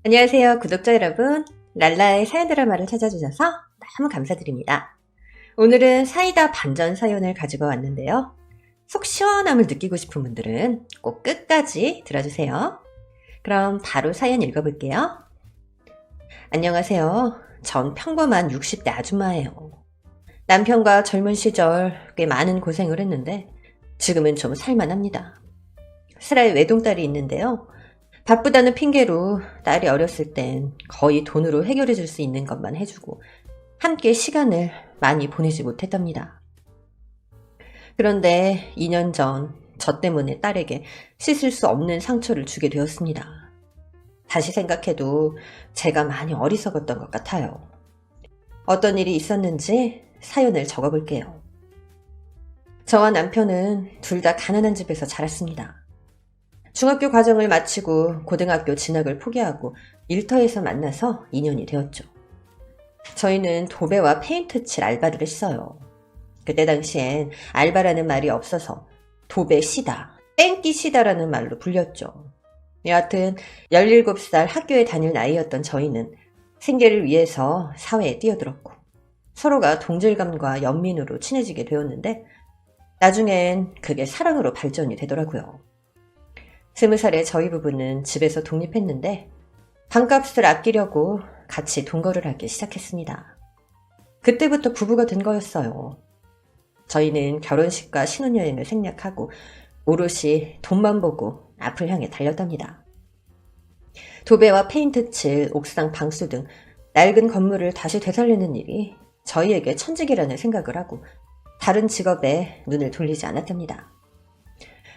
안녕하세요, 구독자 여러분. 랄라의 사연 드라마를 찾아주셔서 너무 감사드립니다. 오늘은 사이다 반전 사연을 가지고 왔는데요. 속 시원함을 느끼고 싶은 분들은 꼭 끝까지 들어주세요. 그럼 바로 사연 읽어볼게요. 안녕하세요. 전 평범한 60대 아줌마예요. 남편과 젊은 시절 꽤 많은 고생을 했는데 지금은 좀 살만합니다. 슬아의 외동딸이 있는데요. 바쁘다는 핑계로 딸이 어렸을 땐 거의 돈으로 해결해 줄 수 있는 것만 해주고 함께 시간을 많이 보내지 못했답니다. 그런데 2년 전 저 때문에 딸에게 씻을 수 없는 상처를 주게 되었습니다. 다시 생각해도 제가 많이 어리석었던 것 같아요. 어떤 일이 있었는지 사연을 적어볼게요. 저와 남편은 둘 다 가난한 집에서 자랐습니다. 중학교 과정을 마치고 고등학교 진학을 포기하고 일터에서 만나서 인연이 되었죠. 저희는 도배와 페인트 칠 알바를 했어요. 그때 당시엔 알바라는 말이 없어서 도배 시다, 뺑기 시다라는 말로 불렸죠. 여하튼 17살 학교에 다닐 나이였던 저희는 생계를 위해서 사회에 뛰어들었고 서로가 동질감과 연민으로 친해지게 되었는데 나중엔 그게 사랑으로 발전이 되더라고요. 20살의 저희 부부는 집에서 독립했는데 방값을 아끼려고 같이 동거를 하기 시작했습니다. 그때부터 부부가 된 거였어요. 저희는 결혼식과 신혼여행을 생략하고 오롯이 돈만 보고 앞을 향해 달렸답니다. 도배와 페인트 칠, 옥상 방수 등 낡은 건물을 다시 되살리는 일이 저희에게 천직이라는 생각을 하고 다른 직업에 눈을 돌리지 않았답니다.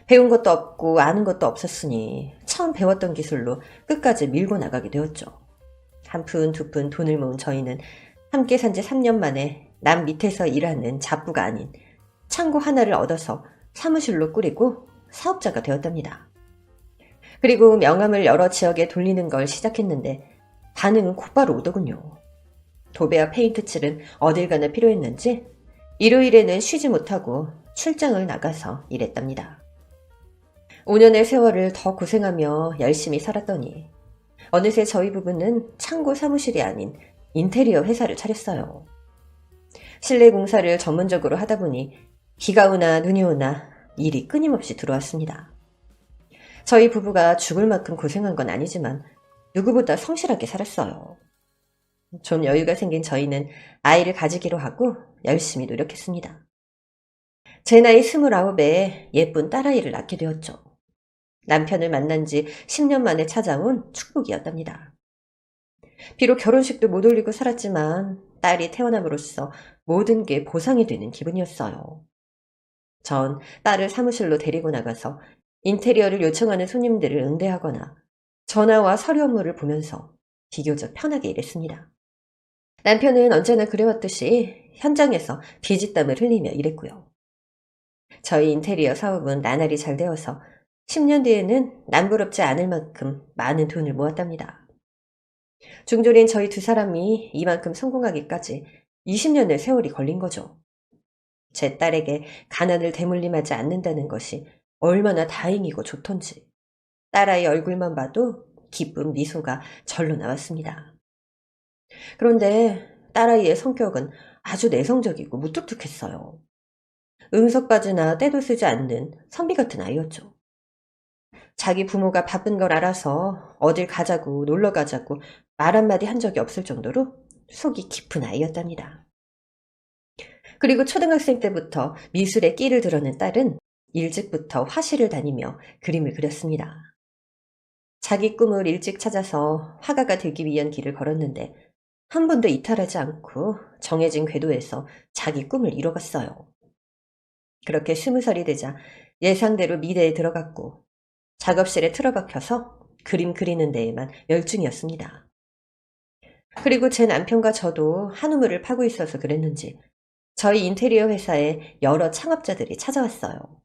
배운 것도 없고 아는 것도 없었으니 처음 배웠던 기술로 끝까지 밀고 나가게 되었죠. 한 푼 두 푼 돈을 모은 저희는 함께 산 지 3년 만에 남 밑에서 일하는 잡부가 아닌 창고 하나를 얻어서 사무실로 꾸리고 사업자가 되었답니다. 그리고 명함을 여러 지역에 돌리는 걸 시작했는데 반응은 곧바로 오더군요. 도배와 페인트 칠은 어딜 가나 필요했는지 일요일에는 쉬지 못하고 출장을 나가서 일했답니다. 5년의 세월을 더 고생하며 열심히 살았더니 어느새 저희 부부는 창고 사무실이 아닌 인테리어 회사를 차렸어요. 실내 공사를 전문적으로 하다 보니 비가 오나 눈이 오나 일이 끊임없이 들어왔습니다. 저희 부부가 죽을 만큼 고생한 건 아니지만 누구보다 성실하게 살았어요. 좀 여유가 생긴 저희는 아이를 가지기로 하고 열심히 노력했습니다. 제 나이 29에 예쁜 딸아이를 낳게 되었죠. 남편을 만난 지 10년 만에 찾아온 축복이었답니다. 비록 결혼식도 못 올리고 살았지만 딸이 태어남으로써 모든 게 보상이 되는 기분이었어요. 전 딸을 사무실로 데리고 나가서 인테리어를 요청하는 손님들을 응대하거나 전화와 서류 업무를 보면서 비교적 편하게 일했습니다. 남편은 언제나 그래왔듯이 현장에서 피지땀을 흘리며 일했고요. 저희 인테리어 사업은 나날이 잘 되어서 10년 뒤에는 남부럽지 않을 만큼 많은 돈을 모았답니다. 중졸인 저희 두 사람이 이만큼 성공하기까지 20년의 세월이 걸린 거죠. 제 딸에게 가난을 대물림하지 않는다는 것이 얼마나 다행이고 좋던지 딸아이 얼굴만 봐도 기쁜 미소가 절로 나왔습니다. 그런데 딸아이의 성격은 아주 내성적이고 무뚝뚝했어요. 응석바지나 때도 쓰지 않는 선비 같은 아이였죠. 자기 부모가 바쁜 걸 알아서 어딜 가자고 놀러 가자고 말 한마디 한 적이 없을 정도로 속이 깊은 아이였답니다. 그리고 초등학생 때부터 미술에 끼를 들어낸 딸은 일찍부터 화실을 다니며 그림을 그렸습니다. 자기 꿈을 일찍 찾아서 화가가 되기 위한 길을 걸었는데 한 번도 이탈하지 않고 정해진 궤도에서 자기 꿈을 이뤄갔어요. 그렇게 20살이 되자 예상대로 미대에 들어갔고 작업실에 틀어박혀서 그림 그리는 데에만 열중이었습니다. 그리고 제 남편과 저도 한 우물을 파고 있어서 그랬는지 저희 인테리어 회사에 여러 창업자들이 찾아왔어요.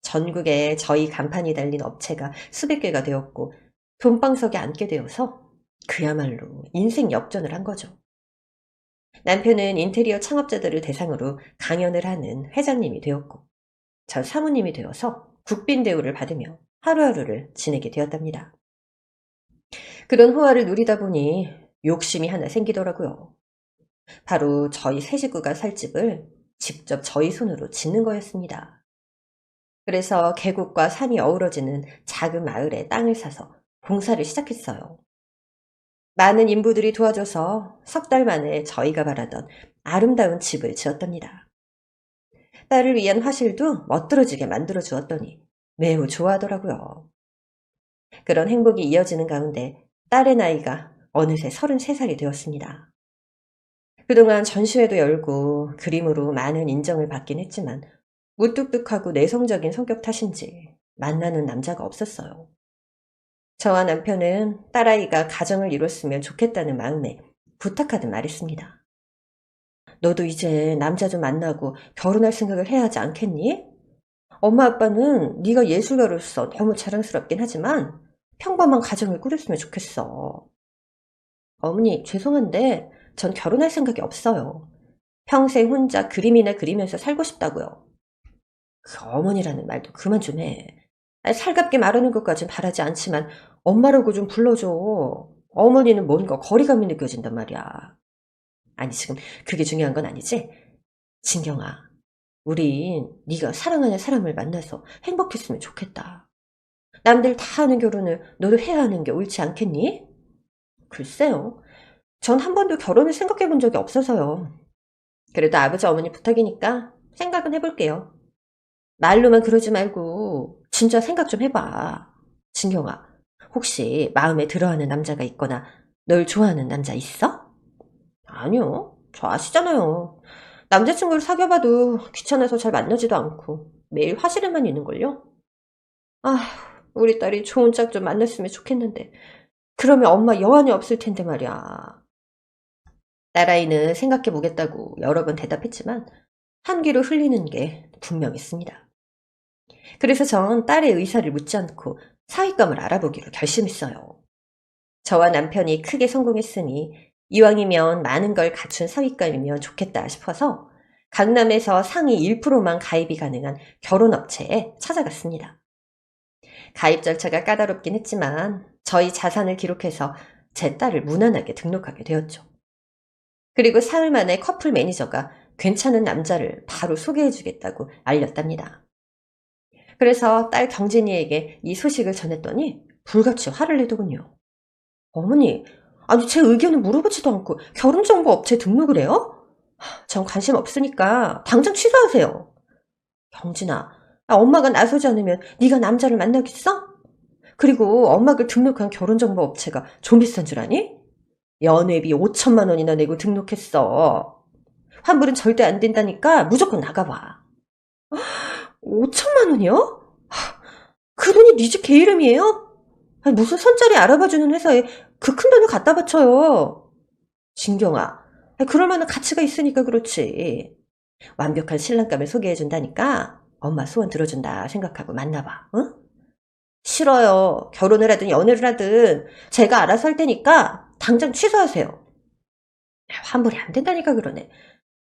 전국에 저희 간판이 달린 업체가 수백 개가 되었고 돈방석에 앉게 되어서 그야말로 인생 역전을 한 거죠. 남편은 인테리어 창업자들을 대상으로 강연을 하는 회장님이 되었고 저 사모님이 되어서 국빈 대우를 받으며 하루하루를 지내게 되었답니다. 그런 호화를 누리다 보니 욕심이 하나 생기더라고요. 바로 저희 세 식구가 살 집을 직접 저희 손으로 짓는 거였습니다. 그래서 계곡과 산이 어우러지는 작은 마을에 땅을 사서 공사를 시작했어요. 많은 인부들이 도와줘서 석 달 만에 저희가 바라던 아름다운 집을 지었답니다. 딸을 위한 화실도 멋들어지게 만들어 주었더니 매우 좋아하더라고요. 그런 행복이 이어지는 가운데 딸의 나이가 어느새 33살이 되었습니다. 그동안 전시회도 열고 그림으로 많은 인정을 받긴 했지만 무뚝뚝하고 내성적인 성격 탓인지 만나는 남자가 없었어요. 저와 남편은 딸아이가 가정을 이뤘으면 좋겠다는 마음에 부탁하듯 말했습니다. 너도 이제 남자 좀 만나고 결혼할 생각을 해야 하지 않겠니? 엄마 아빠는 네가 예술가로서 너무 자랑스럽긴 하지만 평범한 가정을 꾸렸으면 좋겠어. 어머니, 죄송한데 전 결혼할 생각이 없어요. 평생 혼자 그림이나 그리면서 살고 싶다고요. 그 어머니라는 말도 그만 좀 해. 아니, 살갑게 말하는 것까진 바라지 않지만 엄마라고 좀 불러줘. 어머니는 뭔가 거리감이 느껴진단 말이야. 아니, 지금 그게 중요한 건 아니지? 진경아, 우린 네가 사랑하는 사람을 만나서 행복했으면 좋겠다. 남들 다 하는 결혼을 너도 해야 하는 게 옳지 않겠니? 글쎄요. 전 한 번도 결혼을 생각해 본 적이 없어서요. 그래도 아버지 어머니 부탁이니까 생각은 해볼게요. 말로만 그러지 말고 진짜 생각 좀 해봐. 진경아, 혹시 마음에 들어하는 남자가 있거나 널 좋아하는 남자 있어? 아니요. 저 아시잖아요. 남자친구를 사귀어봐도 귀찮아서 잘 만나지도 않고 매일 화실에만 있는걸요? 아, 우리 딸이 좋은 짝 좀 만났으면 좋겠는데 그러면 엄마 여한이 없을 텐데 말이야. 딸아이는 생각해보겠다고 여러 번 대답했지만 한 귀로 흘리는 게 분명했습니다. 그래서 전 딸의 의사를 묻지 않고 사윗감을 알아보기로 결심했어요. 저와 남편이 크게 성공했으니 이왕이면 많은 걸 갖춘 사윗감이면 좋겠다 싶어서 강남에서 상위 1%만 가입이 가능한 결혼업체에 찾아갔습니다. 가입 절차가 까다롭긴 했지만 저희 자산을 기록해서 제 딸을 무난하게 등록하게 되었죠. 그리고 사흘 만에 커플 매니저가 괜찮은 남자를 바로 소개해주겠다고 알렸답니다. 그래서 딸 경진이에게 이 소식을 전했더니 불같이 화를 내더군요. 어머니, 아니 제 의견을 물어보지도 않고 결혼정보업체 등록을 해요? 전 관심 없으니까 당장 취소하세요. 경진아, 엄마가 나서지 않으면 네가 남자를 만나겠어? 그리고 엄마가 등록한 결혼정보업체가 좀 비싼 줄 아니? 연회비 5천만 원이나 내고 등록했어. 환불은 절대 안 된다니까 무조건 나가봐. 5천만 원이요? 그 돈이 네 집 개 이름이에요? 아니, 무슨 손자리 알아봐주는 회사에 그 큰 돈을 갖다 바쳐요. 진경아, 그럴 만한 가치가 있으니까 그렇지. 완벽한 신랑감을 소개해준다니까 엄마 소원 들어준다 생각하고 만나봐. 응? 싫어요. 결혼을 하든 연애를 하든 제가 알아서 할 테니까 당장 취소하세요. 환불이 안 된다니까 그러네.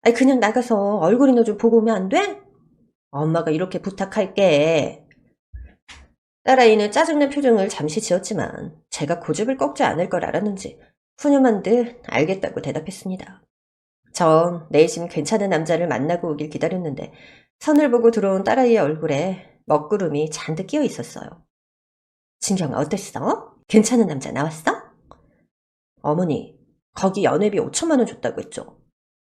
아니, 그냥 나가서 얼굴이나 좀 보고 오면 안 돼? 엄마가 이렇게 부탁할게. 딸아이는 짜증난 표정을 잠시 지었지만 제가 고집을 꺾지 않을 걸 알았는지 푸념한 듯 알겠다고 대답했습니다. 전 내심 괜찮은 남자를 만나고 오길 기다렸는데 선을 보고 들어온 딸아이의 얼굴에 먹구름이 잔뜩 끼어 있었어요. 진경아, 어땠어? 괜찮은 남자 나왔어? 어머니, 거기 연회비 5천만 원 줬다고 했죠.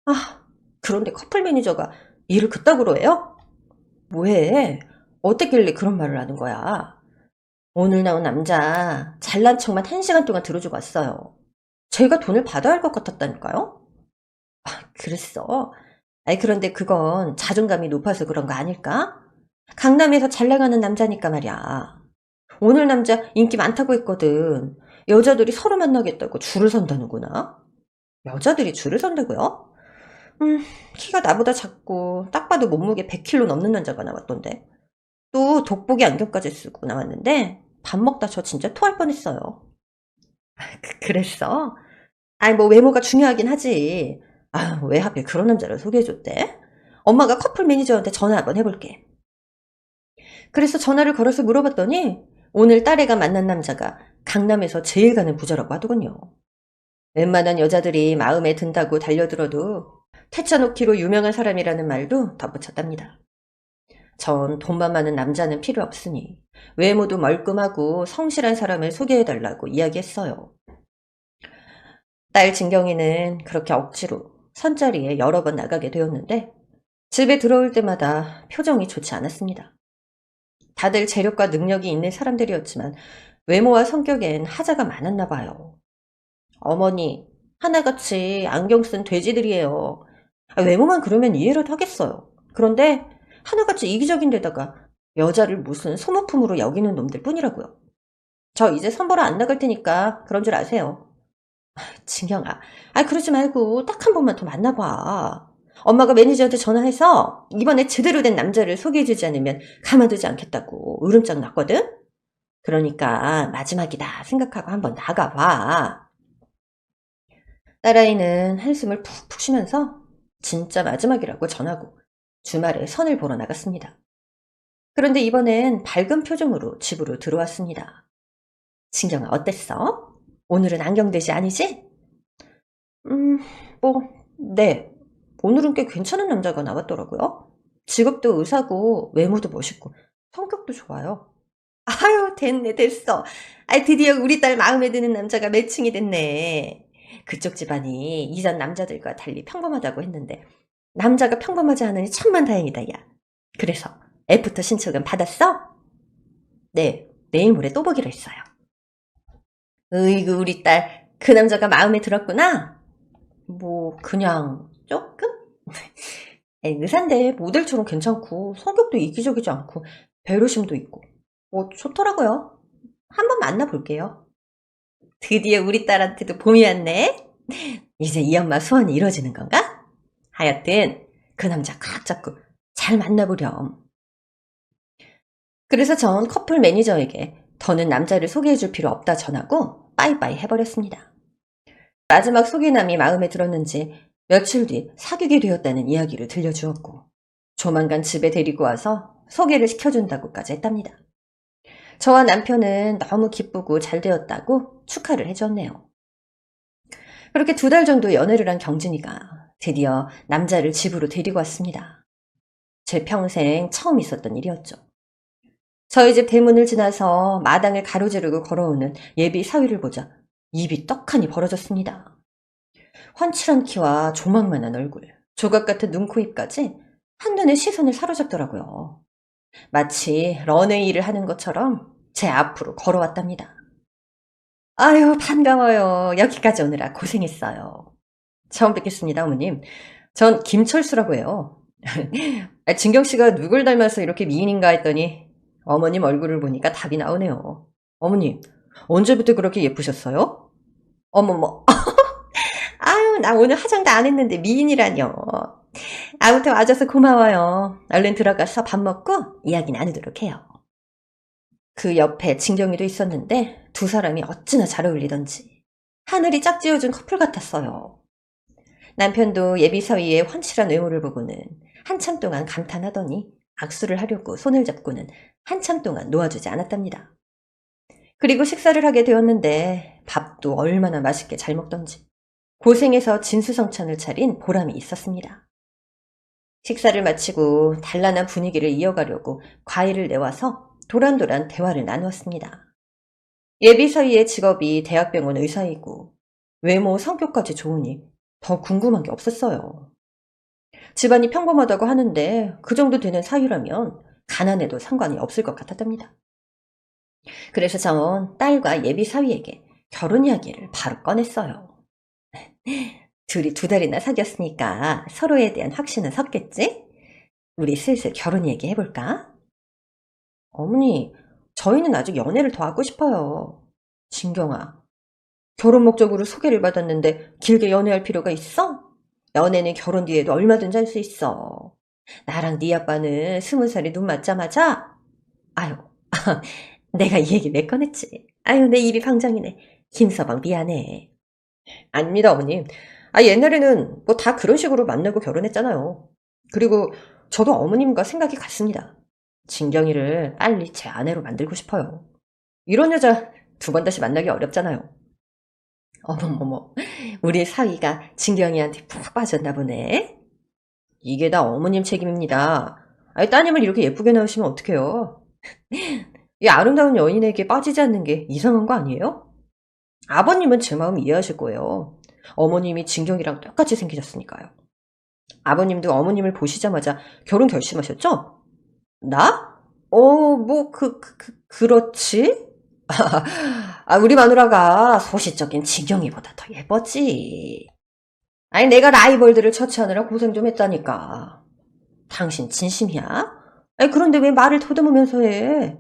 아, 그런데 커플 매니저가 일을 그따구로 해요? 뭐해? 어땠길래 그런 말을 하는 거야? 오늘 나온 남자 잘난 척만 1시간 동안 들어주고 왔어요. 제가 돈을 받아야 할 것 같았다니까요? 아, 그랬어? 아니, 그런데 그건 자존감이 높아서 그런 거 아닐까? 강남에서 잘 나가는 남자니까 말이야. 오늘 남자 인기 많다고 했거든. 여자들이 서로 만나겠다고 줄을 선다는구나. 여자들이 줄을 선다고요? 키가 나보다 작고 딱 봐도 몸무게 100kg 넘는 남자가 나왔던데. 또 돋보기 안경까지 쓰고 나왔는데 밥 먹다 저 진짜 토할 뻔했어요. 그랬어? 아니 뭐 외모가 중요하긴 하지. 아, 왜 하필 그런 남자를 소개해줬대? 엄마가 커플 매니저한테 전화 한번 해볼게. 그래서 전화를 걸어서 물어봤더니 오늘 딸애가 만난 남자가 강남에서 제일 가는 부자라고 하더군요. 웬만한 여자들이 마음에 든다고 달려들어도 태쳐놓기로 유명한 사람이라는 말도 덧붙였답니다. 전 돈만 많은 남자는 필요 없으니 외모도 멀끔하고 성실한 사람을 소개해달라고 이야기했어요. 딸 진경이는 그렇게 억지로 선자리에 여러 번 나가게 되었는데 집에 들어올 때마다 표정이 좋지 않았습니다. 다들 재력과 능력이 있는 사람들이었지만 외모와 성격엔 하자가 많았나 봐요. 어머니, 하나같이 안경 쓴 돼지들이에요. 외모만 그러면 이해라도 하겠어요. 그런데 하나같이 이기적인 데다가 여자를 무슨 소모품으로 여기는 놈들 뿐이라고요. 저 이제 선보러 안 나갈 테니까 그런 줄 아세요. 진경아, 그러지 말고 딱 한 번만 더 만나봐. 엄마가 매니저한테 전화해서 이번에 제대로 된 남자를 소개해주지 않으면 가만두지 않겠다고 으름장 났거든? 그러니까 마지막이다 생각하고 한번 나가봐. 딸아이는 한숨을 푹푹 쉬면서 진짜 마지막이라고 전하고 주말에 선을 보러 나갔습니다. 그런데 이번엔 밝은 표정으로 집으로 들어왔습니다. 진경아, 어땠어? 오늘은 안경돼지 아니지? 뭐, 네. 오늘은 꽤 괜찮은 남자가 나왔더라고요. 직업도 의사고 외모도 멋있고 성격도 좋아요. 아유, 됐네, 됐어. 드디어 우리 딸 마음에 드는 남자가 매칭이 됐네. 그쪽 집안이 이전 남자들과 달리 평범하다고 했는데 남자가 평범하지 않으니 천만 다행이다, 야. 그래서 애프터 신청은 받았어? 네, 내일 모레 또 보기로 했어요. 으이구, 우리 딸, 그 남자가 마음에 들었구나? 뭐, 그냥 조금? 의사인데 모델처럼 괜찮고 성격도 이기적이지 않고 배려심도 있고 뭐 좋더라고요. 한번 만나볼게요. 드디어 우리 딸한테도 봄이 왔네. 이제 이 엄마 소원이 이루어지는 건가? 하여튼 그 남자 각 잡고 잘 만나보렴. 그래서 전 커플 매니저에게 더는 남자를 소개해줄 필요 없다 전하고 빠이빠이 해버렸습니다. 마지막 소개남이 마음에 들었는지 며칠 뒤 사귀게 되었다는 이야기를 들려주었고 조만간 집에 데리고 와서 소개를 시켜준다고까지 했답니다. 저와 남편은 너무 기쁘고 잘 되었다고 축하를 해줬네요. 그렇게 2달 정도 연애를 한 경진이가 드디어 남자를 집으로 데리고 왔습니다. 제 평생 처음 있었던 일이었죠. 저희 집 대문을 지나서 마당을 가로지르고 걸어오는 예비 사위를 보자 입이 떡하니 벌어졌습니다. 훤칠한 키와 조망만한 얼굴, 조각 같은 눈, 코, 입까지 한눈에 시선을 사로잡더라고요. 마치 런웨이를 하는 것처럼 제 앞으로 걸어왔답니다. 아유, 반가워요. 여기까지 오느라 고생했어요. 처음 뵙겠습니다, 어머님. 전 김철수라고 해요. 진경 씨가 누굴 닮아서 이렇게 미인인가 했더니 어머님 얼굴을 보니까 답이 나오네요. 어머님, 언제부터 그렇게 예쁘셨어요? 어머머. 아유, 나 오늘 화장도 안 했는데 미인이라뇨. 아무튼 와줘서 고마워요. 얼른 들어가서 밥 먹고 이야기 나누도록 해요. 그 옆에 진경이도 있었는데 2사람이 어찌나 잘 어울리던지 하늘이 짝지어준 커플 같았어요. 남편도 예비 사위의 훤칠한 외모를 보고는 한참 동안 감탄하더니 악수를 하려고 손을 잡고는 한참 동안 놓아주지 않았답니다. 그리고 식사를 하게 되었는데 밥도 얼마나 맛있게 잘 먹던지 고생해서 진수성찬을 차린 보람이 있었습니다. 식사를 마치고 단란한 분위기를 이어가려고 과일을 내와서 도란도란 대화를 나누었습니다. 예비 사위의 직업이 대학병원 의사이고 외모 성격까지 좋으니 더 궁금한 게 없었어요. 집안이 평범하다고 하는데 그 정도 되는 사위라면 가난해도 상관이 없을 것 같았답니다. 그래서 전 딸과 예비 사위에게 결혼 이야기를 바로 꺼냈어요. 둘이 2달이나 사귀었으니까 서로에 대한 확신은 섰겠지? 우리 슬슬 결혼 얘기 해볼까? 어머니, 저희는 아직 연애를 더 하고 싶어요. 진경아, 결혼 목적으로 소개를 받았는데 길게 연애할 필요가 있어? 연애는 결혼 뒤에도 얼마든지 할 수 있어. 나랑 네 아빠는 20살이 눈 맞자마자 아유, 내가 이 얘기 왜 꺼냈지? 아유, 내 입이 방정이네. 김서방 미안해. 아닙니다, 어머님. 옛날에는 뭐 다 그런 식으로 만나고 결혼했잖아요. 그리고 저도 어머님과 생각이 같습니다. 진경이를 빨리 제 아내로 만들고 싶어요. 이런 여자 두 번 다시 만나기 어렵잖아요. 어머머머, 우리 사위가 진경이한테 푹 빠졌나 보네. 이게 다 어머님 책임입니다. 아니, 따님을 이렇게 예쁘게 낳으시면 어떡해요? 이 아름다운 여인에게 빠지지 않는 게 이상한 거 아니에요? 아버님은 제 마음 이해하실 거예요. 어머님이 진경이랑 똑같이 생기셨으니까요. 아버님도 어머님을 보시자마자 결혼 결심하셨죠? 나? 그렇지? 우리 마누라가 소시적인 진경이보다 더 예뻤지. 아니, 내가 라이벌들을 처치하느라 고생 좀 했다니까. 당신 진심이야? 아니, 그런데 왜 말을 더듬으면서 해?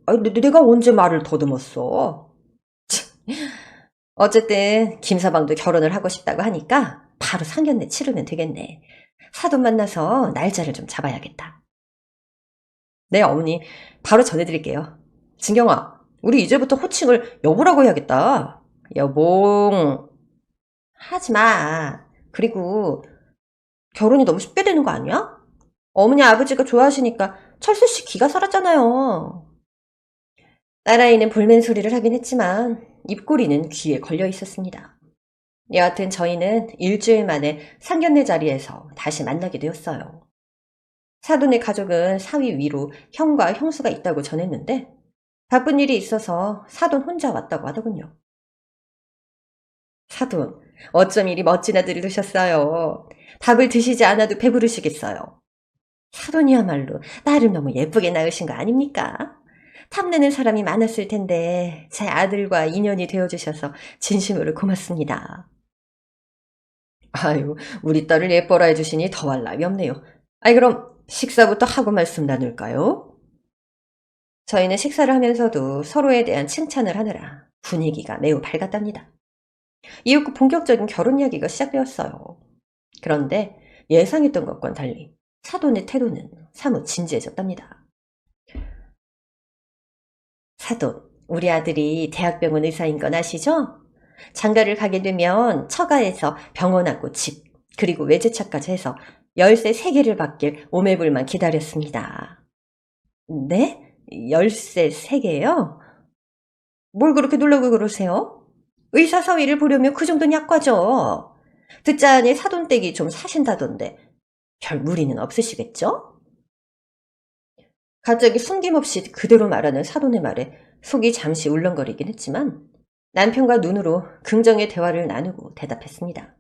아니, 내가 언제 말을 더듬었어? 어쨌든 김서방도 결혼을 하고 싶다고 하니까 바로 상견례 치르면 되겠네. 사돈 만나서 날짜를 좀 잡아야겠다. 네, 어머니. 바로 전해드릴게요. 진경아, 우리 이제부터 호칭을 여보라고 해야겠다. 여봉. 하지 마. 그리고 결혼이 너무 쉽게 되는 거 아니야? 어머니 아버지가 좋아하시니까 철수 씨 기가 살았잖아요. 딸아이는 볼멘 소리를 하긴 했지만 입꼬리는 귀에 걸려 있었습니다. 여하튼 저희는 일주일 만에 상견례 자리에서 다시 만나게 되었어요. 사돈의 가족은 사위 위로 형과 형수가 있다고 전했는데 바쁜 일이 있어서 사돈 혼자 왔다고 하더군요. 사돈, 어쩜 이리 멋진 아들을 두셨어요. 밥을 드시지 않아도 배부르시겠어요. 사돈이야말로 딸을 너무 예쁘게 낳으신 거 아닙니까? 탐내는 사람이 많았을 텐데 제 아들과 인연이 되어주셔서 진심으로 고맙습니다. 아유, 우리 딸을 예뻐라 해주시니 더할 나위 없네요. 그럼 식사부터 하고 말씀 나눌까요? 저희는 식사를 하면서도 서로에 대한 칭찬을 하느라 분위기가 매우 밝았답니다. 이윽고 본격적인 결혼 이야기가 시작되었어요. 그런데 예상했던 것과는 달리 사돈의 태도는 사뭇 진지해졌답니다. 사돈, 우리 아들이 대학병원 의사인 건 아시죠? 장가를 가게 되면 처가에서 병원하고 집, 그리고 외제차까지 해서 열쇠 3개를 받길 오매불만 기다렸습니다. 네? 열쇠 3개요? 뭘 그렇게 놀라고 그러세요? 의사 사위를 보려면 그 정도는 약과죠. 듣자하니 사돈댁이 좀 사신다던데 별 무리는 없으시겠죠? 갑자기 숨김없이 그대로 말하는 사돈의 말에 속이 잠시 울렁거리긴 했지만 남편과 눈으로 긍정의 대화를 나누고 대답했습니다.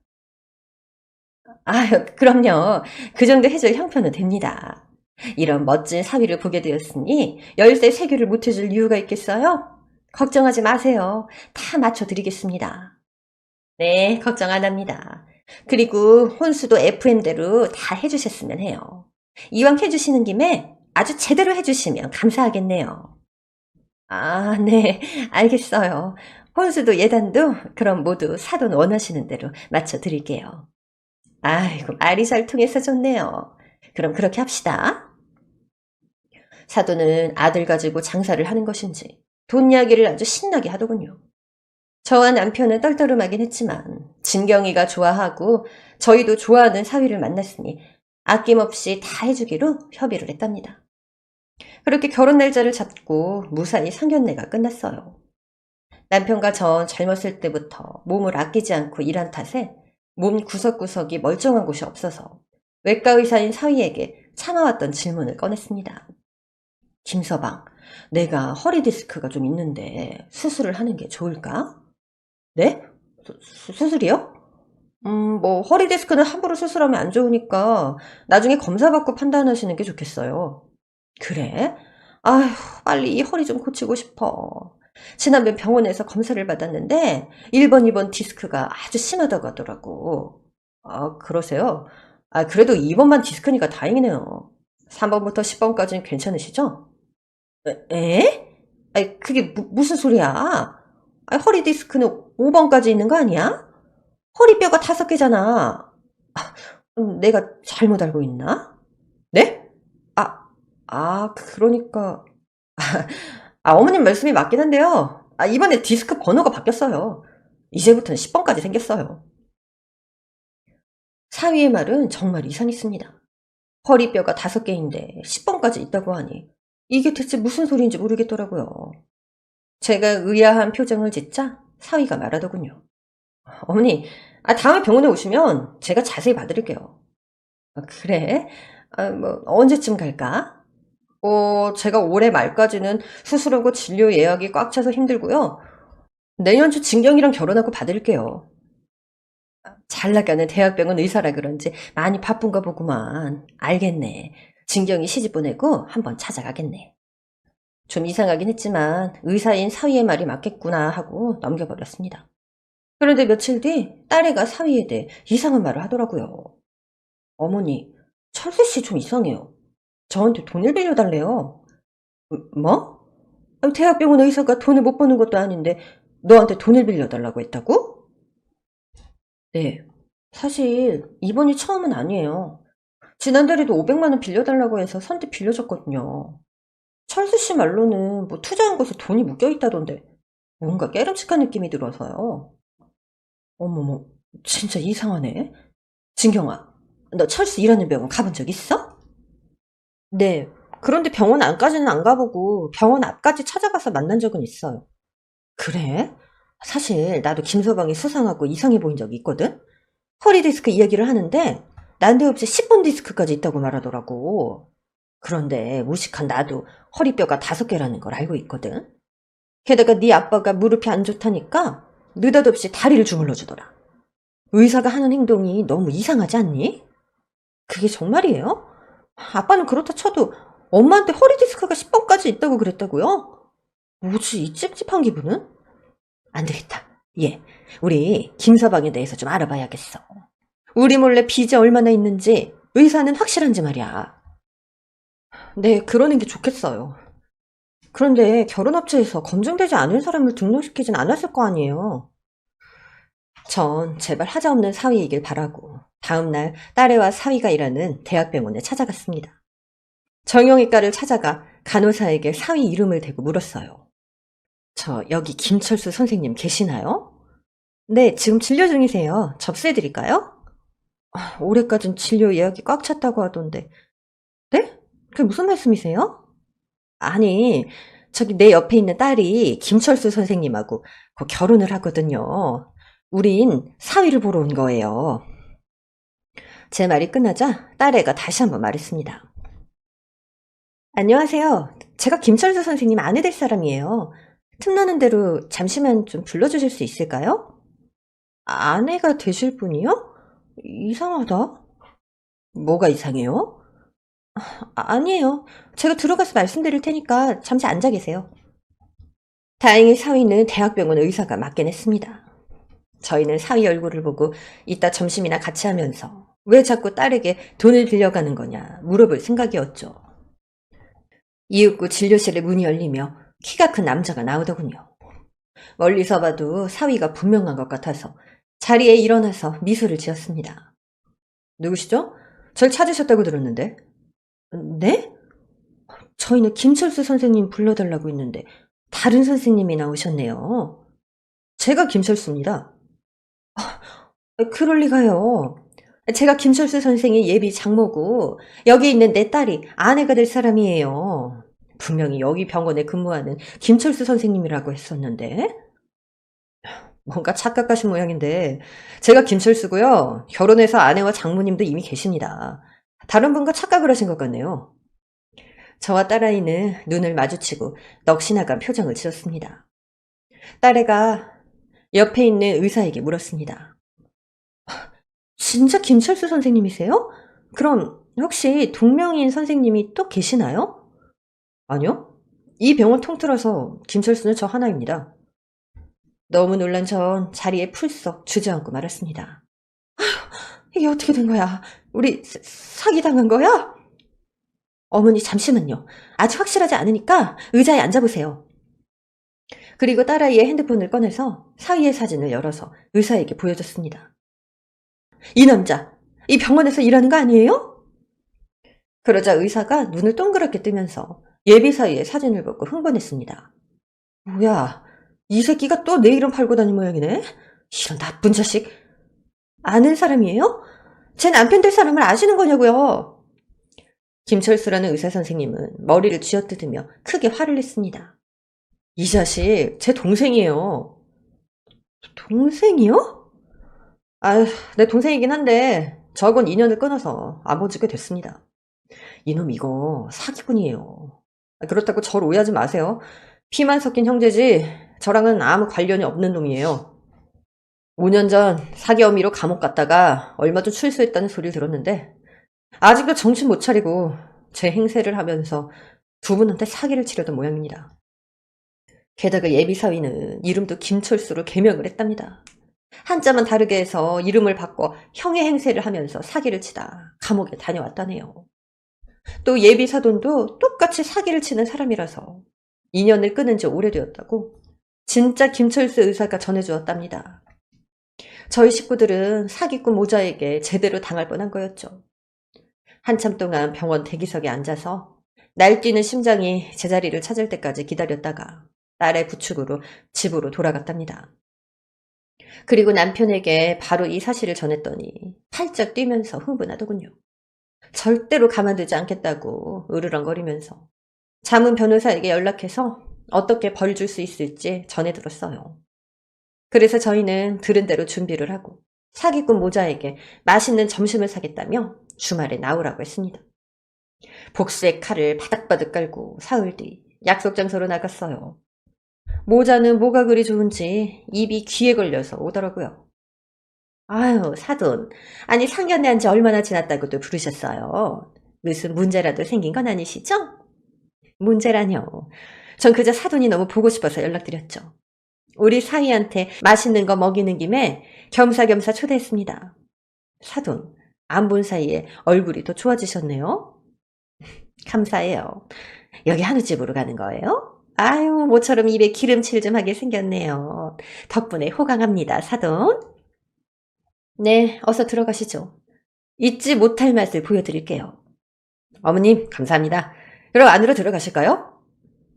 그럼요. 그 정도 해줄 형편은 됩니다. 이런 멋진 사위를 보게 되었으니 열쇠 3개를 못 해줄 이유가 있겠어요? 걱정하지 마세요. 다 맞춰드리겠습니다. 네, 걱정 안 합니다. 그리고 혼수도 FM대로 다 해주셨으면 해요. 이왕 해주시는 김에 아주 제대로 해주시면 감사하겠네요. 네, 알겠어요. 혼수도 예단도 그럼 모두 사돈 원하시는 대로 맞춰드릴게요. 아이고, 말이 잘 통해서 좋네요. 그럼 그렇게 합시다. 사돈은 아들 가지고 장사를 하는 것인지 돈 이야기를 아주 신나게 하더군요. 저와 남편은 떨떠름하긴 했지만 진경이가 좋아하고 저희도 좋아하는 사위를 만났으니 아낌없이 다 해주기로 협의를 했답니다. 그렇게 결혼 날짜를 잡고 무사히 상견례가 끝났어요. 남편과 전 젊었을 때부터 몸을 아끼지 않고 일한 탓에 몸 구석구석이 멀쩡한 곳이 없어서 외과 의사인 사위에게 참아왔던 질문을 꺼냈습니다. 김서방, 내가 허리 디스크가 좀 있는데 수술을 하는 게 좋을까? 네? 수술이요? 허리 디스크는 함부로 수술하면 안 좋으니까 나중에 검사받고 판단하시는 게 좋겠어요. 그래? 아휴, 빨리 이 허리 좀 고치고 싶어. 지난번 병원에서 검사를 받았는데 1번, 2번 디스크가 아주 심하다고 하더라고. 그러세요? 그래도 2번만 디스크니까 다행이네요. 3번부터 10번까지는 괜찮으시죠? 에? 그게 무슨 소리야? 허리 디스크는 5번까지 있는 거 아니야? 허리뼈가 5개잖아. 내가 잘못 알고 있나? 네? 그러니까. 어머님 말씀이 맞긴 한데요. 이번에 디스크 번호가 바뀌었어요. 이제부터는 10번까지 생겼어요. 사위의 말은 정말 이상했습니다. 허리뼈가 5개인데 10번까지 있다고 하니 이게 대체 무슨 소리인지 모르겠더라고요. 제가 의아한 표정을 짓자 사위가 말하더군요. 어머니, 다음에 병원에 오시면 제가 자세히 봐드릴게요. 그래? 뭐, 언제쯤 갈까? 제가 올해 말까지는 수술하고 진료 예약이 꽉 차서 힘들고요. 내년 초 진경이랑 결혼하고 받을게요. 잘 나가는 대학병원 의사라 그런지 많이 바쁜가 보구만. 알겠네. 진경이 시집 보내고 한번 찾아가겠네. 좀 이상하긴 했지만 의사인 사위의 말이 맞겠구나 하고 넘겨버렸습니다. 그런데 며칠 뒤 딸애가 사위에 대해 이상한 말을 하더라고요. 어머니, 철수 씨 좀 이상해요. 저한테 돈을 빌려달래요. 뭐? 대학병원 의사가 돈을 못 버는 것도 아닌데 너한테 돈을 빌려달라고 했다고? 네. 사실 이번이 처음은 아니에요. 지난달에도 500만 원 빌려달라고 해서 선뜻 빌려줬거든요. 철수 씨 말로는 뭐 투자한 곳에 돈이 묶여 있다던데 뭔가 깨름칙한 느낌이 들어서요. 어머머, 진짜 이상하네. 진경아, 너 철수 일하는 병원 가본 적 있어? 네. 그런데 병원 안까지는 안 가보고 병원 앞까지 찾아가서 만난 적은 있어요. 그래? 사실 나도 김서방이 수상하고 이상해 보인 적이 있거든? 허리 디스크 이야기를 하는데 난데없이 10번 디스크까지 있다고 말하더라고. 그런데 무식한 나도 허리뼈가 5개라는 걸 알고 있거든. 게다가 네 아빠가 무릎이 안 좋다니까 느닷없이 다리를 주물러 주더라. 의사가 하는 행동이 너무 이상하지 않니? 그게 정말이에요? 아빠는 그렇다 쳐도 엄마한테 허리 디스크가 10번까지 있다고 그랬다고요? 뭐지 이 찝찝한 기분은? 안 되겠다. 예, 우리 김서방에 대해서 좀 알아봐야겠어. 우리 몰래 빚이 얼마나 있는지 의사는 확실한지 말이야. 네, 그러는 게 좋겠어요. 그런데 결혼업체에서 검증되지 않은 사람을 등록시키진 않았을 거 아니에요. 전 제발 하자없는 사위이길 바라고 다음날 딸애와 사위가 일하는 대학병원에 찾아갔습니다. 정형외과를 찾아가 간호사에게 사위 이름을 대고 물었어요. 저 여기 김철수 선생님 계시나요? 네, 지금 진료 중이세요. 접수해드릴까요? 올해까진 진료 예약이 꽉 찼다고 하던데. 네? 그게 무슨 말씀이세요? 아니, 저기 내 옆에 있는 딸이 김철수 선생님하고 결혼을 하거든요. 우린 사위를 보러 온 거예요. 제 말이 끝나자 딸애가 다시 한번 말했습니다. 안녕하세요. 제가 김철수 선생님 아내 될 사람이에요. 틈나는 대로 잠시만 좀 불러주실 수 있을까요? 아내가 되실 분이요? 이상하다. 뭐가 이상해요? 아니에요. 제가 들어가서 말씀드릴 테니까 잠시 앉아 계세요. 다행히 사위는 대학병원 의사가 맞긴 했습니다. 저희는 사위 얼굴을 보고 이따 점심이나 같이 하면서 왜 자꾸 딸에게 돈을 빌려가는 거냐 물어볼 생각이었죠. 이윽고 진료실에 문이 열리며 키가 큰 남자가 나오더군요. 멀리서 봐도 사위가 분명한 것 같아서 자리에 일어나서 미소를 지었습니다. 누구시죠? 절 찾으셨다고 들었는데. 네? 저희는 김철수 선생님 불러달라고 했는데 다른 선생님이 나오셨네요. 제가 김철수입니다. 그럴 리가요. 제가 김철수 선생의 예비 장모고 여기 있는 내 딸이 아내가 될 사람이에요. 분명히 여기 병원에 근무하는 김철수 선생님이라고 했었는데. 뭔가 착각하신 모양인데 제가 김철수고요. 결혼해서 아내와 장모님도 이미 계십니다. 다른 분과 착각을 하신 것 같네요. 저와 딸아이는 눈을 마주치고 넋이 나간 표정을 지었습니다. 딸애가 옆에 있는 의사에게 물었습니다. 진짜 김철수 선생님이세요? 그럼 혹시 동명인 선생님이 또 계시나요? 아니요. 이 병원 통틀어서 김철수는 저 하나입니다. 너무 놀란 전 자리에 풀썩 주저앉고 말았습니다. 이게 어떻게 된 거야? 우리 사기당한 거야? 어머니 잠시만요. 아직 확실하지 않으니까 의자에 앉아보세요. 그리고 딸아이의 핸드폰을 꺼내서 사위의 사진을 열어서 의사에게 보여줬습니다. 이 남자, 이 병원에서 일하는 거 아니에요? 그러자 의사가 눈을 동그랗게 뜨면서 예비 사위의 사진을 보고 흥분했습니다. 뭐야, 이 새끼가 또 내 이름 팔고 다닌 모양이네? 이런 나쁜 자식. 아는 사람이에요? 제 남편 될 사람을 아시는 거냐고요? 김철수라는 의사 선생님은 머리를 쥐어뜯으며 크게 화를 냈습니다. 이 자식 제 동생이에요. 동생이요? 아휴, 내 동생이긴 한데 저건 인연을 끊어서 안 본 지 꽤 됐습니다. 이놈 이거 사기꾼이에요. 그렇다고 저를 오해하지 마세요. 피만 섞인 형제지 저랑은 아무 관련이 없는 놈이에요. 5년 전 사기 혐의로 감옥 갔다가 얼마 전 출소했다는 소리를 들었는데 아직도 정신 못 차리고 제 행세를 하면서 두 분한테 사기를 치려던 모양입니다. 게다가 예비사위는 이름도 김철수로 개명을 했답니다. 한자만 다르게 해서 이름을 바꿔 형의 행세를 하면서 사기를 치다 감옥에 다녀왔다네요. 또 예비사돈도 똑같이 사기를 치는 사람이라서 인연을 끊은 지 오래되었다고 진짜 김철수 의사가 전해주었답니다. 저희 식구들은 사기꾼 모자에게 제대로 당할 뻔한 거였죠. 한참 동안 병원 대기석에 앉아서 날뛰는 심장이 제자리를 찾을 때까지 기다렸다가 딸의 부축으로 집으로 돌아갔답니다. 그리고 남편에게 바로 이 사실을 전했더니 팔짝 뛰면서 흥분하더군요. 절대로 가만두지 않겠다고 으르렁거리면서 자문 변호사에게 연락해서 어떻게 벌 줄 수 있을지 전해들었어요. 그래서 저희는 들은 대로 준비를 하고 사기꾼 모자에게 맛있는 점심을 사겠다며 주말에 나오라고 했습니다. 복수의 칼을 바닥바닥 깔고 사흘 뒤 약속 장소로 나갔어요. 모자는 뭐가 그리 좋은지 입이 귀에 걸려서 오더라고요. 아유, 사돈. 아니, 상견례 한 지 얼마나 지났다고도 부르셨어요. 무슨 문제라도 생긴 건 아니시죠? 문제라뇨. 전 그저 사돈이 너무 보고 싶어서 연락드렸죠. 우리 사위한테 맛있는 거 먹이는 김에 겸사겸사 초대했습니다. 사돈, 안 본 사이에 얼굴이 더 좋아지셨네요. 감사해요. 여기 한우집으로 가는 거예요? 아유, 모처럼 입에 기름칠 좀 하게 생겼네요. 덕분에 호강합니다, 사돈. 네, 어서 들어가시죠. 잊지 못할 맛을 보여드릴게요. 어머님, 감사합니다. 그럼 안으로 들어가실까요?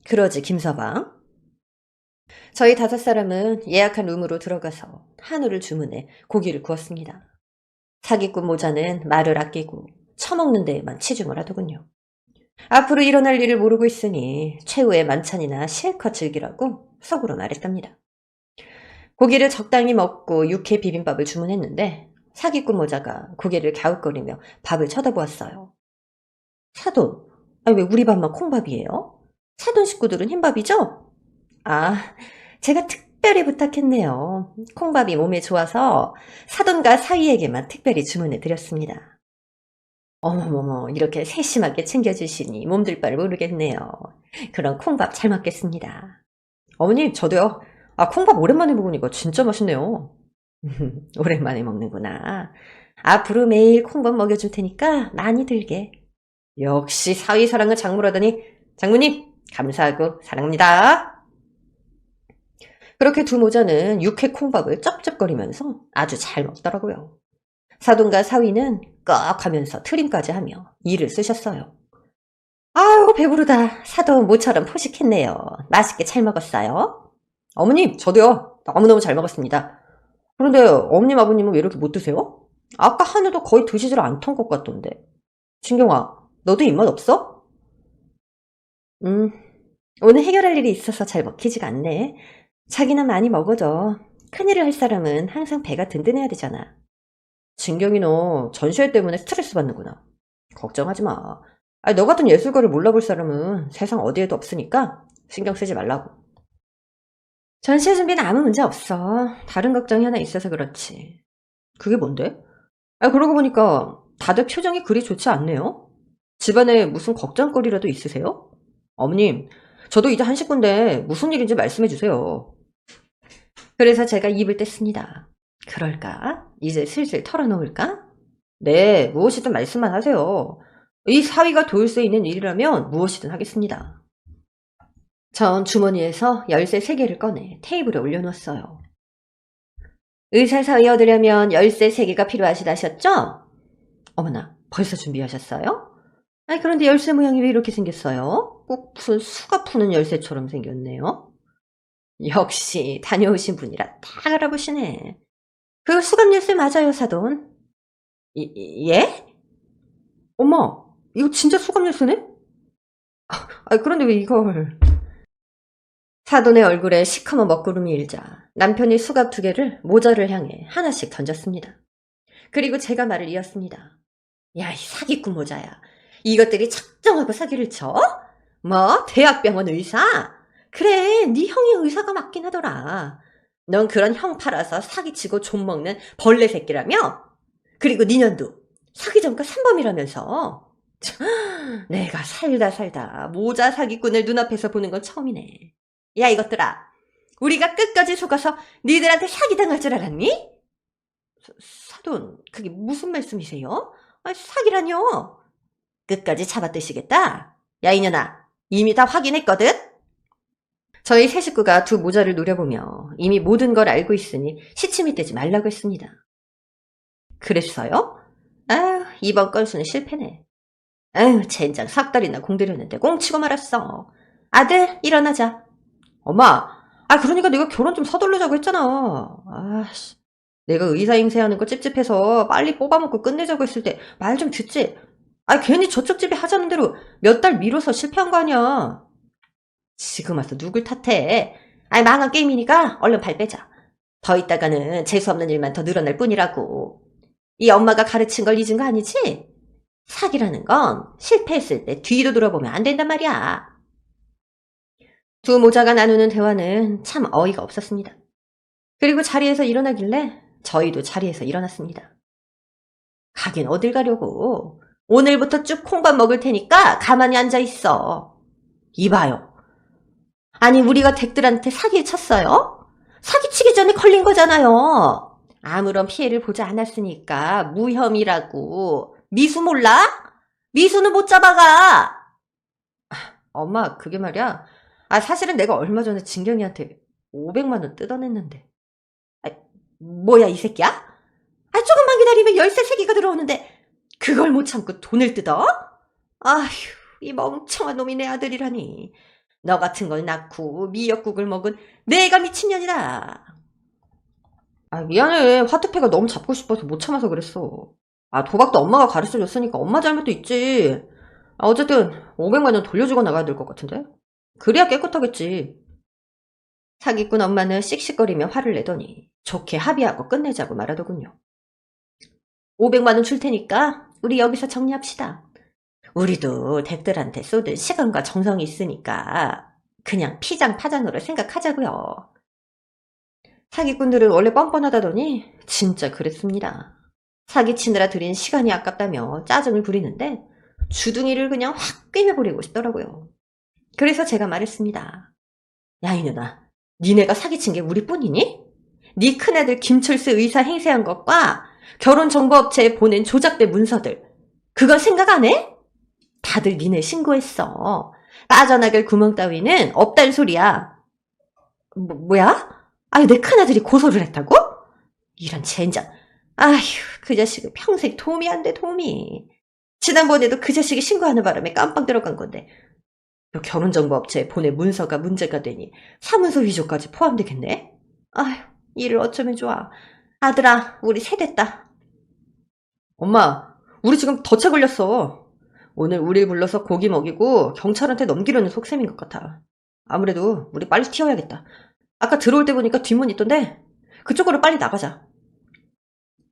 그러지, 김서방. 저희 5사람은 예약한 룸으로 들어가서 한우를 주문해 고기를 구웠습니다. 사기꾼 모자는 말을 아끼고 처먹는 데에만 치중을 하더군요. 앞으로 일어날 일을 모르고 있으니 최후의 만찬이나 실컷 즐기라고 속으로 말했답니다. 고기를 적당히 먹고 육회 비빔밥을 주문했는데 사기꾼 모자가 고개를 갸웃거리며 밥을 쳐다보았어요. 사돈, 왜 우리 밥만 콩밥이에요? 사돈 식구들은 흰밥이죠? 아, 제가 특별히 부탁했네요. 콩밥이 몸에 좋아서 사돈과 사위에게만 특별히 주문해 드렸습니다. 어머머머, 이렇게 세심하게 챙겨주시니 몸둘 바를 모르겠네요. 그럼 콩밥 잘 먹겠습니다. 어머님, 저도요. 아, 콩밥 오랜만에 먹으니까 진짜 맛있네요. 오랜만에 먹는구나. 앞으로 매일 콩밥 먹여줄 테니까 많이 들게. 역시 사위 사랑은 장모라더니 장모님, 감사하고 사랑합니다. 그렇게 두 모자는 육회 콩밥을 쩝쩝거리면서 아주 잘 먹더라고요. 사돈과 사위는 꺽 하면서 트림까지 하며 일을 쓰셨어요. 아유, 배부르다. 사돈 모처럼 포식했네요. 맛있게 잘 먹었어요. 어머님, 저도요. 너무너무 잘 먹었습니다. 그런데 어머님, 아버님은 왜 이렇게 못 드세요? 아까 한우도 거의 드시질 않던 것 같던데. 진경아, 너도 입맛 없어? 음, 오늘 해결할 일이 있어서 잘 먹히지가 않네. 자기나 많이 먹어줘. 큰일을 할 사람은 항상 배가 든든해야 되잖아. 진경이 너 전시회 때문에 스트레스 받는구나. 걱정하지 마. 아니, 너 같은 예술가를 몰라볼 사람은 세상 어디에도 없으니까 신경 쓰지 말라고. 전시회 준비는 아무 문제 없어. 다른 걱정이 하나 있어서 그렇지. 그게 뭔데? 아, 그러고 보니까 다들 표정이 그리 좋지 않네요. 집안에 무슨 걱정거리라도 있으세요? 어머님, 저도 이제 한 식구인데 무슨 일인지 말씀해 주세요. 그래서 제가 입을 뗐습니다. 그럴까? 이제 슬슬 털어놓을까? 네, 무엇이든 말씀만 하세요. 이 사위가 도울 수 있는 일이라면 무엇이든 하겠습니다. 전 주머니에서 열쇠 3개를 꺼내 테이블에 올려놓았어요. 의사 사위 얻으려면 열쇠 3개가 필요하시다셨죠? 어머나, 벌써 준비하셨어요? 아니, 그런데 열쇠 모양이 왜 이렇게 생겼어요? 꼭 무슨 수갑 푸는 열쇠처럼 생겼네요. 역시 다녀오신 분이라 다 알아보시네. 그 수갑 열쇠 맞아요, 사돈. 예? 엄마, 이거 진짜 수갑 열쇠네? 그런데 왜 이걸... 사돈의 얼굴에 시커먼 먹구름이 일자 남편이 수갑 2개를 모자를 향해 하나씩 던졌습니다. 그리고 제가 말을 이었습니다. 야, 이 사기꾼 모자야. 이것들이 작정하고 사기를 쳐? 뭐? 대학병원 의사? 그래, 네 형이 의사가 맞긴 하더라. 넌 그런 형 팔아서 사기치고 좀 먹는 벌레 새끼라며? 그리고 니년도 사기 전과 3범이라면서. 내가 살다 모자 사기꾼을 눈앞에서 보는 건 처음이네. 야, 이것들아. 우리가 끝까지 속아서 니들한테 사기당할 줄 알았니? 사돈, 그게 무슨 말씀이세요? 사기라뇨. 끝까지 잡아뜨시겠다? 야, 이년아, 이미 다 확인했거든? 저희 세 식구가 두 모자를 노려보며 이미 모든 걸 알고 있으니 시침이 떼지 말라고 했습니다. 그랬어요? 아유, 이번 건수는 실패네. 아유, 젠장 삭달이나 공들였는데 꽁치고 말았어. 아들, 일어나자. 엄마, 그러니까 내가 결혼 좀 서둘러자고 했잖아. 아씨, 내가 의사 행세하는 거 찝찝해서 빨리 뽑아먹고 끝내자고 했을 때 말 좀 듣지. 괜히 저쪽 집에 하자는 대로 몇 달 미뤄서 실패한 거 아니야. 지금 와서 누굴 탓해. 망한 게임이니까 얼른 발 빼자. 더 있다가는 재수없는 일만 더 늘어날 뿐이라고. 이 엄마가 가르친 걸 잊은 거 아니지? 사기라는 건 실패했을 때 뒤도 돌아보면 안 된단 말이야. 두 모자가 나누는 대화는 참 어이가 없었습니다. 그리고 자리에서 일어나길래 저희도 자리에서 일어났습니다. 가긴 어딜 가려고. 오늘부터 쭉 콩밥 먹을 테니까 가만히 앉아있어. 이봐요. 아니, 우리가 댁들한테 사기를 쳤어요? 사기치기 전에 걸린 거잖아요. 아무런 피해를 보지 않았으니까 무혐의라고. 미수 몰라? 미수는 못 잡아가. 엄마, 그게 말이야. 사실은 내가 얼마 전에 진경이한테 500만 원 뜯어냈는데. 뭐야, 이 새끼야? 조금만 기다리면 열쇠 3개가 들어오는데 그걸 못 참고 돈을 뜯어? 아휴, 이 멍청한 놈이 내 아들이라니. 너 같은 걸 낳고 미역국을 먹은 내가 미친년이다. 미안해. 화투패가 너무 잡고 싶어서 못 참아서 그랬어. 도박도 엄마가 가르쳐줬으니까 엄마 잘못도 있지. 어쨌든 500만 원 돌려주고 나가야 될 것 같은데? 그래야 깨끗하겠지. 사기꾼 엄마는 씩씩거리며 화를 내더니 좋게 합의하고 끝내자고 말하더군요. 500만 원 줄 테니까 우리 여기서 정리합시다. 우리도 댁들한테 쏟을 시간과 정성이 있으니까 그냥 피장파장으로 생각하자고요. 사기꾼들은 원래 뻔뻔하다더니 진짜 그랬습니다. 사기치느라 들인 시간이 아깝다며 짜증을 부리는데 주둥이를 그냥 확 꿰매버리고 싶더라고요. 그래서 제가 말했습니다. 야, 이누나, 니네가 사기친 게 우리뿐이니? 네 큰애들 김철수 의사 행세한 것과 결혼정보업체에 보낸 조작된 문서들, 그건 생각 안 해? 다들 니네 신고했어. 빠져나갈 구멍 따위는 없단 소리야. 뭐야? 내 큰아들이 고소를 했다고? 이런 젠장. 그 자식은 평생 도움이 안 돼, 도움이. 지난번에도 그 자식이 신고하는 바람에 깜빡 들어간 건데 결혼정보업체에 보낸 문서가 문제가 되니 사문서 위조까지 포함되겠네? 일을 어쩌면 좋아. 아들아, 우리 세됐다. 엄마, 우리 지금 덫에 걸렸어. 오늘 우리 불러서 고기 먹이고 경찰한테 넘기려는 속셈인 것 같아. 아무래도 우리 빨리 튀어야겠다. 아까 들어올 때 보니까 뒷문 있던데 그쪽으로 빨리 나가자.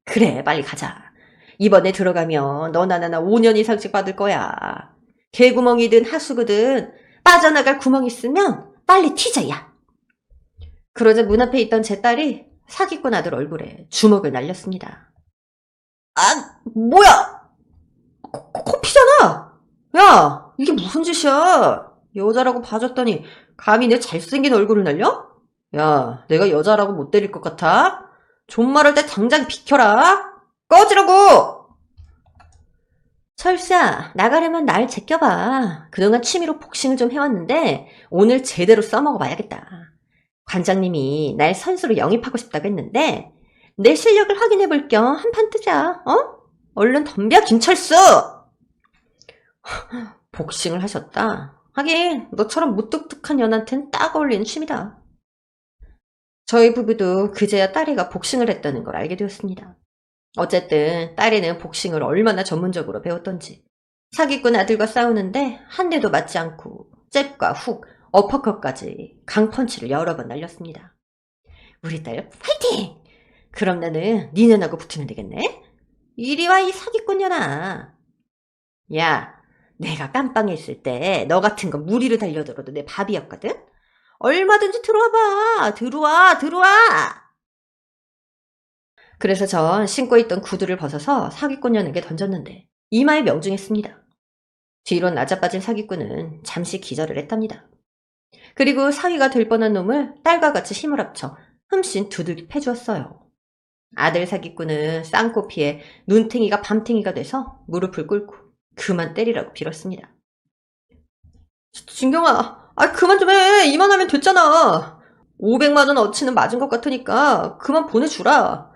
그래, 빨리 가자. 이번에 들어가면 너나 나나 5년 이상씩 받을 거야. 개구멍이든 하수구든 빠져나갈 구멍 있으면 빨리 튀자, 야. 그러자 문 앞에 있던 제 딸이 사기꾼 아들 얼굴에 주먹을 날렸습니다. 뭐야? 코피잖아. 야, 이게 무슨 짓이야? 여자라고 봐줬더니 감히 내 잘생긴 얼굴을 날려? 야, 내가 여자라고 못 때릴 것 같아? 존말할 때 당장 비켜라. 꺼지라고. 철수야, 나가려면 날 제껴봐. 그동안 취미로 복싱을 좀 해왔는데 오늘 제대로 써먹어봐야겠다. 관장님이 날 선수로 영입하고 싶다고 했는데 내 실력을 확인해볼 겸 한판 뜨자. 얼른 덤벼, 김철수. 복싱을 하셨다. 하긴 너처럼 무뚝뚝한 년한텐 딱 어울리는 취미다. 저희 부부도 그제야 딸애가 복싱을 했다는 걸 알게 되었습니다. 어쨌든 딸애는 복싱을 얼마나 전문적으로 배웠던지 사기꾼 아들과 싸우는데 한 대도 맞지 않고 잽과 훅, 어퍼컷까지 강펀치를 여러 번 날렸습니다. 우리 딸 파이팅! 그럼 나는 니네하고 붙으면 되겠네? 이리 와 이 사기꾼년아. 야, 내가 깜빵에 있을 때 너 같은 거 무리를 달려들어도 내 밥이었거든? 얼마든지 들어와봐. 들어와. 그래서 전 신고 있던 구두를 벗어서 사기꾼년에게 던졌는데 이마에 명중했습니다. 뒤로 낮아빠진 사기꾼은 잠시 기절을 했답니다. 그리고 사기가 될 뻔한 놈을 딸과 같이 힘을 합쳐 흠씬 두들겨 패주었어요. 아들 사기꾼은 쌍코피에 눈탱이가 밤탱이가 돼서 무릎을 꿇고 그만 때리라고 빌었습니다. 진경아, 그만 좀 해. 이만하면 됐잖아. 500만 원 어치는 맞은 것 같으니까 그만 보내주라.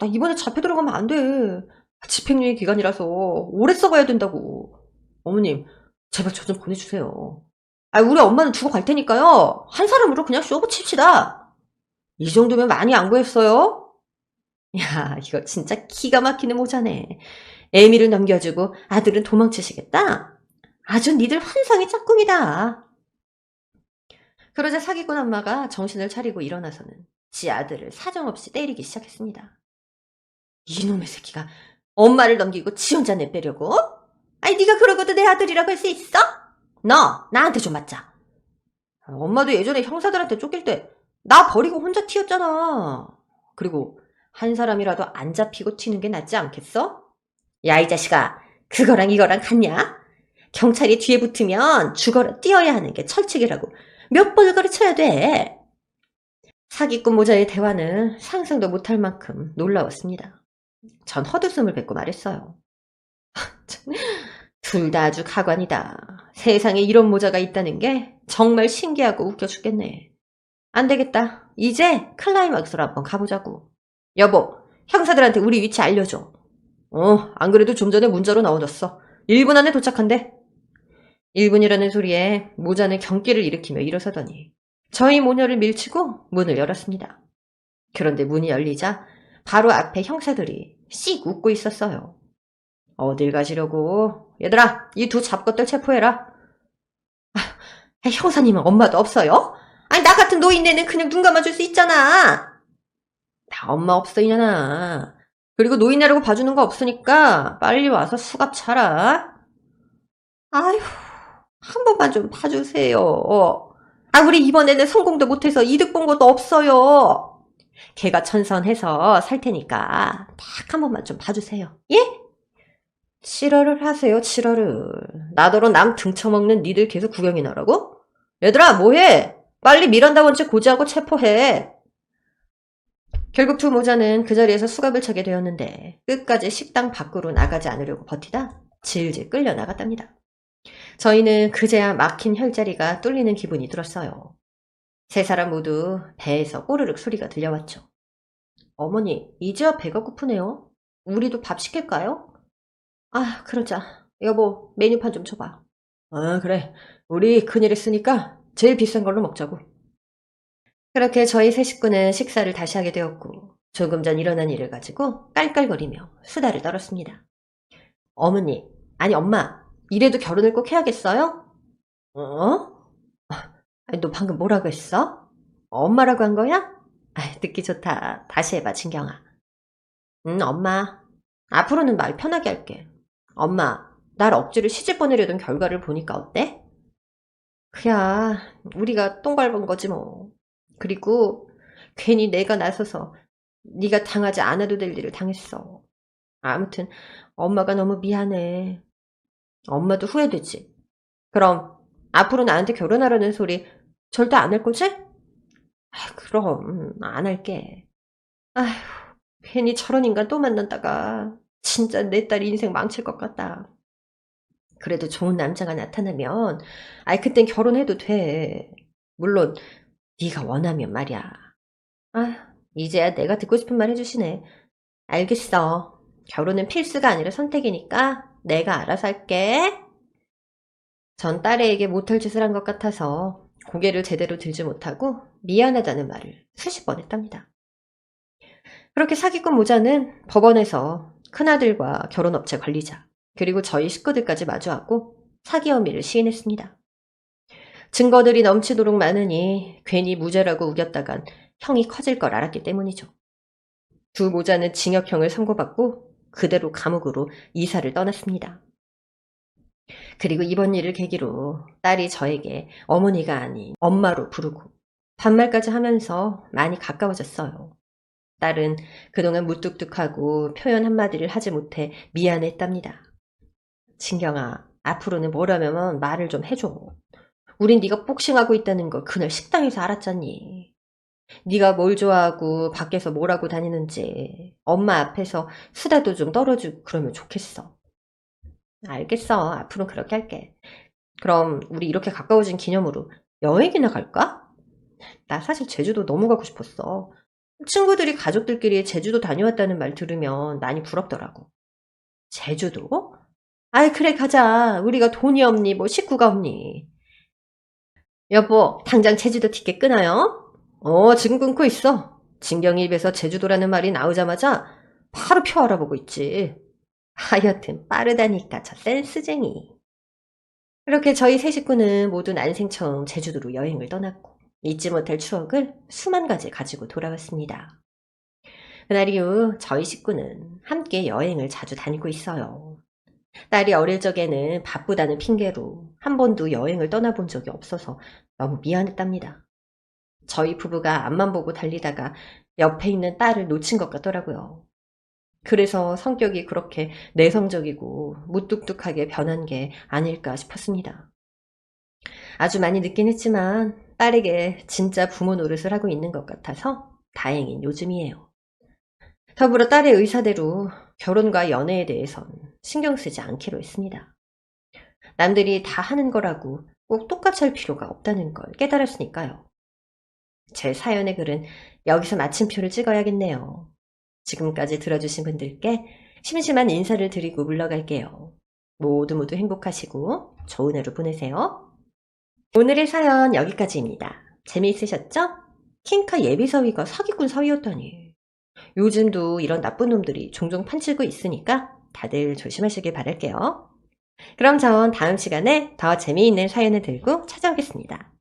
나 이번에 잡혀 들어가면 안 돼. 집행유예 기간이라서 오래 써가야 된다고. 어머님, 제발 저 좀 보내주세요. 우리 엄마는 두고 갈 테니까요. 한 사람으로 그냥 쇼부 칩시다. 이 정도면 많이 안 구했어요? 야, 이거 진짜 기가 막히는 모자네. 애미를 넘겨주고 아들은 도망치시겠다? 아주 니들 환상의 짝꿍이다. 그러자 사기꾼 엄마가 정신을 차리고 일어나서는 지 아들을 사정없이 때리기 시작했습니다. 이놈의 새끼가 엄마를 넘기고 지 혼자 내빼려고? 네가 그러고도 내 아들이라고 할 수 있어? 너 나한테 좀 맞자. 엄마도 예전에 형사들한테 쫓길 때 나 버리고 혼자 튀었잖아. 그리고 한 사람이라도 안 잡히고 튀는 게 낫지 않겠어? 야, 이 자식아, 그거랑 이거랑 같냐? 경찰이 뒤에 붙으면 죽어라 뛰어야 하는 게 철칙이라고 몇 번을 가르쳐야 돼. 사기꾼 모자의 대화는 상상도 못할 만큼 놀라웠습니다. 전 헛웃음을 뱉고 말했어요. 둘 다 아주 가관이다. 세상에 이런 모자가 있다는 게 정말 신기하고 웃겨 죽겠네. 안 되겠다. 이제 클라이막스로 한번 가보자고. 여보, 형사들한테 우리 위치 알려줘. 안 그래도 좀 전에 문자로 넣어뒀어. 1분 안에 도착한대. 1분이라는 소리에 모자는 경기를 일으키며 일어서더니 저희 모녀를 밀치고 문을 열었습니다. 그런데 문이 열리자 바로 앞에 형사들이 씩 웃고 있었어요. 어딜 가시려고? 얘들아, 이 두 잡것들 체포해라. 형사님은 엄마도 없어요? 나 같은 노인네는 그냥 눈 감아줄 수 있잖아. 다 엄마 없어 이년아. 그리고 노인네라고 봐주는 거 없으니까 빨리 와서 수갑 차라. 아휴, 한 번만 좀 봐주세요. 우리 이번에는 성공도 못해서 이득 본 것도 없어요. 걔가 천선해서 살 테니까 딱 한 번만 좀 봐주세요. 예? 치러를 하세요, 치러를. 나더러 남 등쳐먹는 니들 계속 구경이나 하라고? 얘들아, 뭐해? 빨리 미란다 원칙 고지하고 체포해. 결국 두 모자는 그 자리에서 수갑을 차게 되었는데 끝까지 식당 밖으로 나가지 않으려고 버티다 질질 끌려 나갔답니다. 저희는 그제야 막힌 혈자리가 뚫리는 기분이 들었어요. 세 사람 모두 배에서 꼬르륵 소리가 들려왔죠. 어머니, 이제야 배가 고프네요. 우리도 밥 시킬까요? 그러자. 여보, 메뉴판 좀 줘봐. 그래. 우리 큰일 했으니까 제일 비싼 걸로 먹자고. 그렇게 저희 세 식구는 식사를 다시 하게 되었고 조금 전 일어난 일을 가지고 깔깔거리며 수다를 떨었습니다. 어머니, 아니 엄마, 이래도 결혼을 꼭 해야겠어요? 너 방금 뭐라고 했어? 엄마라고 한 거야? 듣기 좋다. 다시 해봐, 진경아. 엄마. 앞으로는 말 편하게 할게. 엄마, 날 억지로 시집 보내려던 결과를 보니까 어때? 그야, 우리가 똥 밟은 거지 뭐. 그리고 괜히 내가 나서서 네가 당하지 않아도 될 일을 당했어. 아무튼 엄마가 너무 미안해. 엄마도 후회되지. 그럼 앞으로 나한테 결혼하라는 소리 절대 안 할 거지? 그럼 안 할게. 아휴, 괜히 저런 인간 또 만난다가 진짜 내 딸 인생 망칠 것 같다. 그래도 좋은 남자가 나타나면 그땐 결혼해도 돼. 물론 네가 원하면 말이야. 이제야 내가 듣고 싶은 말 해주시네. 알겠어. 결혼은 필수가 아니라 선택이니까 내가 알아서 할게. 전 딸애에게 못할 짓을 한 것 같아서 고개를 제대로 들지 못하고 미안하다는 말을 수십 번 했답니다. 그렇게 사기꾼 모자는 법원에서 큰아들과 결혼업체 관리자 그리고 저희 식구들까지 마주하고 사기 혐의를 시인했습니다. 증거들이 넘치도록 많으니 괜히 무죄라고 우겼다간 형이 커질 걸 알았기 때문이죠. 두 모자는 징역형을 선고받고 그대로 감옥으로 이사를 떠났습니다. 그리고 이번 일을 계기로 딸이 저에게 어머니가 아닌 엄마로 부르고 반말까지 하면서 많이 가까워졌어요. 딸은 그동안 무뚝뚝하고 표현 한마디를 하지 못해 미안했답니다. 진경아, 앞으로는 뭐라면 말을 좀 해줘. 우린 네가 복싱하고 있다는 걸 그날 식당에서 알았잖니. 네가 뭘 좋아하고 밖에서 뭘 하고 다니는지 엄마 앞에서 수다도 좀 떨어주고 그러면 좋겠어. 알겠어. 앞으로 그렇게 할게. 그럼 우리 이렇게 가까워진 기념으로 여행이나 갈까? 나 사실 제주도 너무 가고 싶었어. 친구들이 가족들끼리 제주도 다녀왔다는 말 들으면 많이 부럽더라고. 제주도? 아이, 그래, 가자. 우리가 돈이 없니, 뭐 식구가 없니. 여보, 당장 제주도 티켓 끊어요. 지금 끊고 있어. 진경이 입에서 제주도라는 말이 나오자마자 바로 표 알아보고 있지. 하여튼 빠르다니까 저 센스쟁이. 그렇게 저희 세 식구는 모두 난생 처음 제주도로 여행을 떠났고 잊지 못할 추억을 수만 가지 가지고 돌아왔습니다. 그날 이후 저희 식구는 함께 여행을 자주 다니고 있어요. 딸이 어릴 적에는 바쁘다는 핑계로 한 번도 여행을 떠나본 적이 없어서 너무 미안했답니다. 저희 부부가 앞만 보고 달리다가 옆에 있는 딸을 놓친 것 같더라고요. 그래서 성격이 그렇게 내성적이고 무뚝뚝하게 변한 게 아닐까 싶었습니다. 아주 많이 늦긴 했지만 딸에게 진짜 부모 노릇을 하고 있는 것 같아서 다행인 요즘이에요. 더불어 딸의 의사대로 결혼과 연애에 대해선 신경 쓰지 않기로 했습니다. 남들이 다 하는 거라고 꼭 똑같이 할 필요가 없다는 걸 깨달았으니까요. 제 사연의 글은 여기서 마침표를 찍어야겠네요. 지금까지 들어주신 분들께 심심한 인사를 드리고 물러갈게요. 모두 모두 행복하시고 좋은 하루 보내세요. 오늘의 사연 여기까지입니다. 재미있으셨죠? 킹카 예비사위가 사기꾼 사위였다니. 요즘도 이런 나쁜 놈들이 종종 판치고 있으니까 다들 조심하시길 바랄게요. 그럼 전 다음 시간에 더 재미있는 사연을 들고 찾아오겠습니다.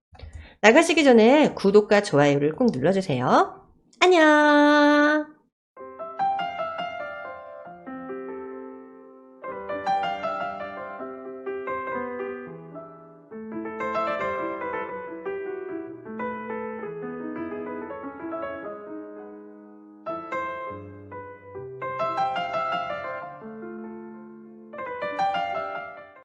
나가시기 전에 구독과 좋아요를 꼭 눌러주세요. 안녕!